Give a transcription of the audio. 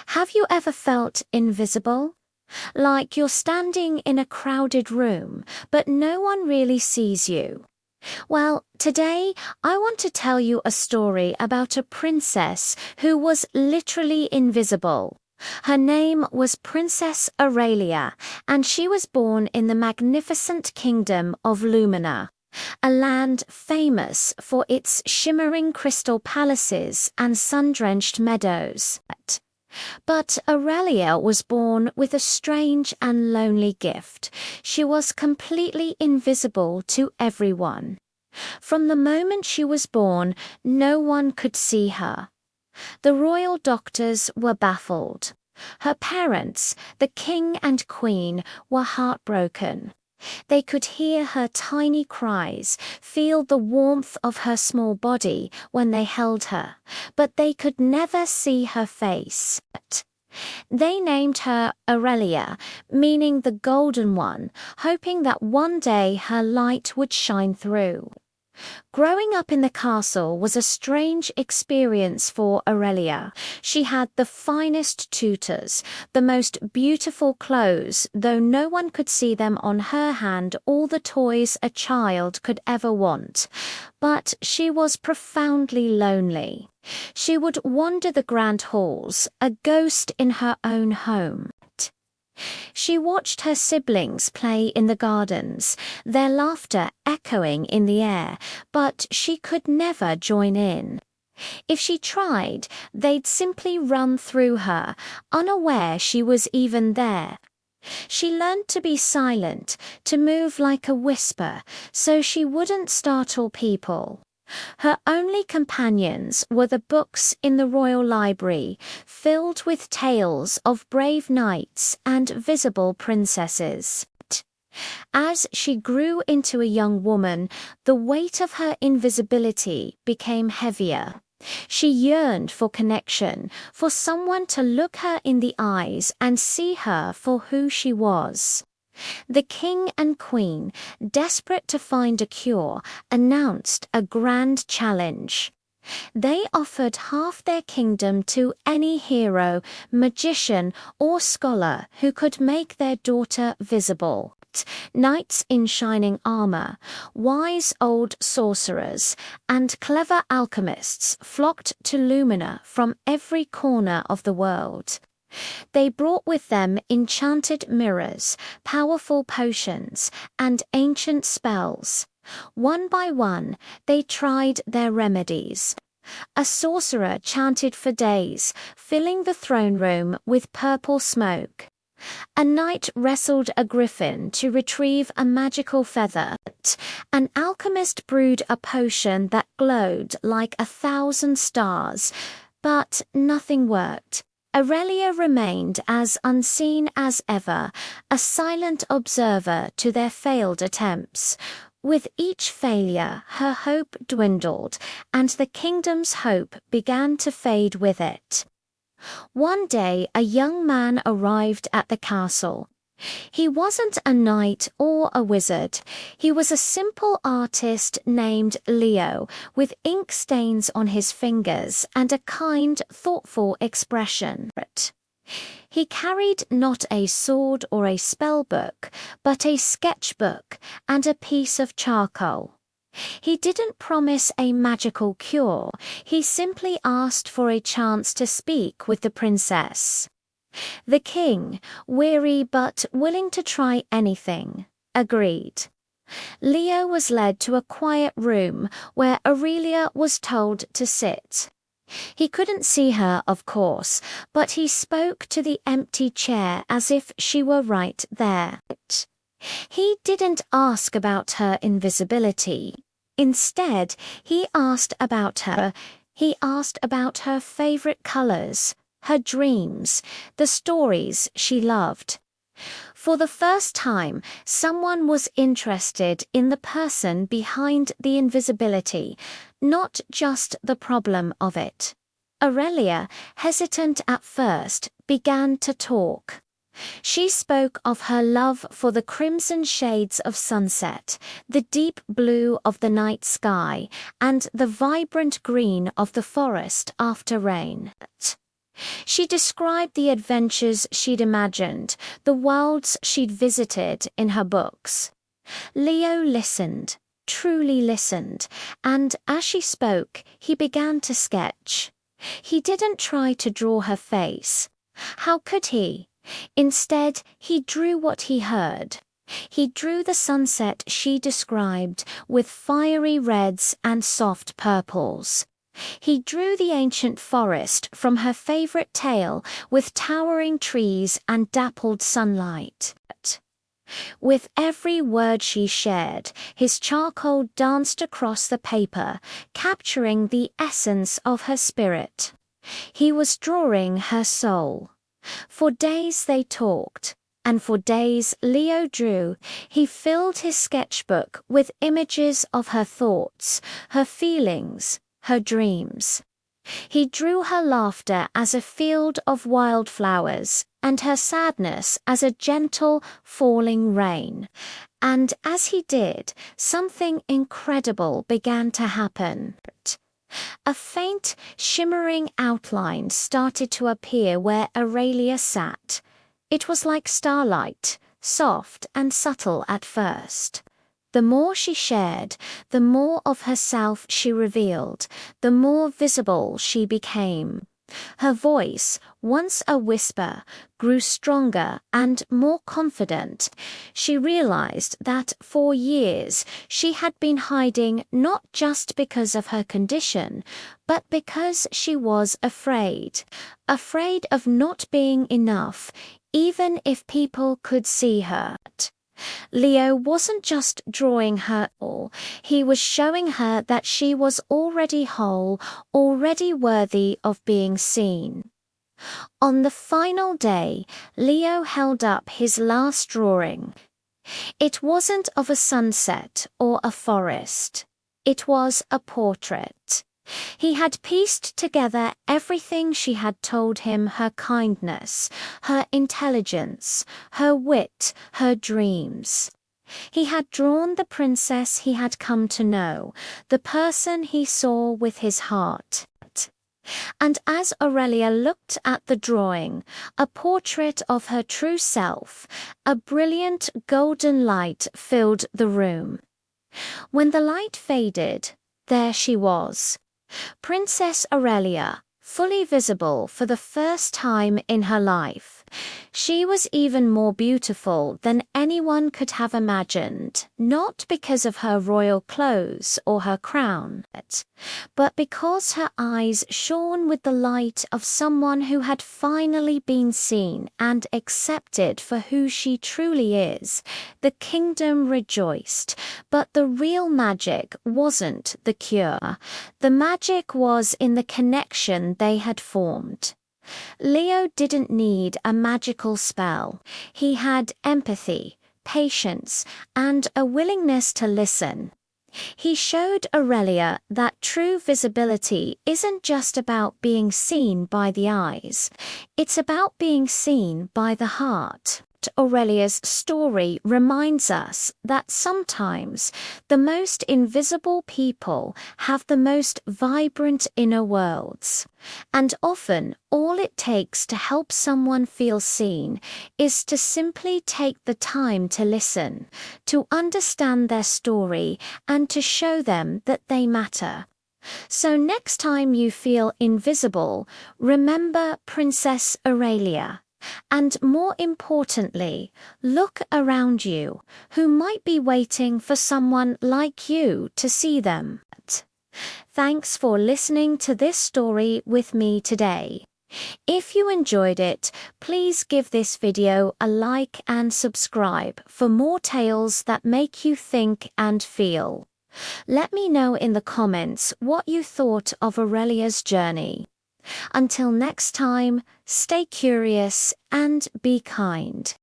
Have you ever felt invisible? Like you're standing in a crowded room, but no one really sees you. Well, today I want to tell you a story about a princess who was literally invisible. Her name was Princess Aurelia, and she was born in the magnificent kingdom of Lumina, a land famous for its shimmering crystal palaces and sun-drenched meadows. But Aurelia was born with a strange and lonely gift. She was completely invisible to everyone. From the moment she was born, no one could see her. The royal doctors were baffled. Her parents, the king and queen, were heartbroken. They could hear her tiny cries, feel the warmth of her small body when they held her, but they could never see her face. They named her Aurelia, meaning the golden one, hoping that one day her light would shine through. Growing up in the castle was a strange experience for Aurelia. She had the finest tutors, the most beautiful clothes, though no one could see them on her hand, all the toys a child could ever want. But she was profoundly lonely. She would wander the grand halls, a ghost in her own home. She watched her siblings play in the gardens, their laughter echoing in the air, but she could never join in. If she tried, they'd simply run through her, unaware she was even there. She learned to be silent, to move like a whisper, so she wouldn't startle people. Her only companions were the books in the royal library, filled with tales of brave knights and visible princesses. As she grew into a young woman, the weight of her invisibility became heavier. She yearned for connection, for someone to look her in the eyes and see her for who she was. The king and queen, desperate to find a cure, announced a grand challenge. They offered half their kingdom to any hero, magician, or scholar who could make their daughter visible. Knights in shining armor, wise old sorcerers, and clever alchemists flocked to Lumina from every corner of the world. They brought with them enchanted mirrors, powerful potions, and ancient spells. One by one, they tried their remedies. A sorcerer chanted for days, filling the throne room with purple smoke. A knight wrestled a griffin to retrieve a magical feather. An alchemist brewed a potion that glowed like 1,000 stars, but nothing worked. Aurelia remained as unseen as ever, a silent observer to their failed attempts. With each failure, her hope dwindled, and the kingdom's hope began to fade with it. One day, a young man arrived at the castle. He wasn't a knight or a wizard. He was a simple artist named Leo, with ink stains on his fingers and a kind, thoughtful expression. He carried not a sword or a spell book, but a sketchbook and a piece of charcoal. He didn't promise a magical cure. He simply asked for a chance to speak with the princess. The king, weary but willing to try anything, agreed. Leo was led to a quiet room where Aurelia was told to sit. He couldn't see her, of course, but he spoke to the empty chair as if she were right there. He didn't ask about her invisibility. Instead, he asked about her. He asked about her favorite colors, her dreams, the stories she loved. For the first time, someone was interested in the person behind the invisibility, not just the problem of it. Aurelia, hesitant at first, began to talk. She spoke of her love for the crimson shades of sunset, the deep blue of the night sky, and the vibrant green of the forest after rain. She described the adventures she'd imagined, the worlds she'd visited in her books. Leo listened, truly listened, and as she spoke, he began to sketch. He didn't try to draw her face. How could he? Instead, he drew what he heard. He drew the sunset she described with fiery reds and soft purples. He drew the ancient forest from her favorite tale with towering trees and dappled sunlight. With every word she shared, his charcoal danced across the paper, capturing the essence of her spirit. He was drawing her soul. For days they talked, and for days Leo drew. He filled his sketchbook with images of her thoughts, her feelings, her dreams. He drew her laughter as a field of wildflowers, and her sadness as a gentle, falling rain. And as he did, something incredible began to happen. A faint, shimmering outline started to appear where Aurelia sat. It was like starlight, soft and subtle at first. The more she shared, the more of herself she revealed, the more visible she became. Her voice, once a whisper, grew stronger and more confident. She realized that for years she had been hiding not just because of her condition, but because she was afraid. Afraid of not being enough, even if people could see her. Leo wasn't just drawing her all, he was showing her that she was already whole, already worthy of being seen. On the final day, Leo held up his last drawing. It wasn't of a sunset or a forest. It was a portrait. He had pieced together everything she had told him: her kindness, her intelligence, her wit, her dreams. He had drawn the princess he had come to know, the person he saw with his heart. And as Aurelia looked at the drawing, a portrait of her true self, a brilliant golden light filled the room. When the light faded, there she was. Princess Aurelia, fully visible for the first time in her life. She was even more beautiful than anyone could have imagined, not because of her royal clothes or her crown, but because her eyes shone with the light of someone who had finally been seen and accepted for who she truly is. The kingdom rejoiced, but the real magic wasn't the cure. The magic was in the connection they had formed. Leo didn't need a magical spell. He had empathy, patience, and a willingness to listen. He showed Aurelia that true visibility isn't just about being seen by the eyes. It's about being seen by the heart. Aurelia's story reminds us that sometimes the most invisible people have the most vibrant inner worlds. And often all it takes to help someone feel seen is to simply take the time to listen, to understand their story, and to show them that they matter. So next time you feel invisible, remember Princess Aurelia. And more importantly, look around you, who might be waiting for someone like you to see them. Thanks for listening to this story with me today. If you enjoyed it, please give this video a like and subscribe for more tales that make you think and feel. Let me know in the comments what you thought of Aurelia's journey. Until next time, stay curious and be kind.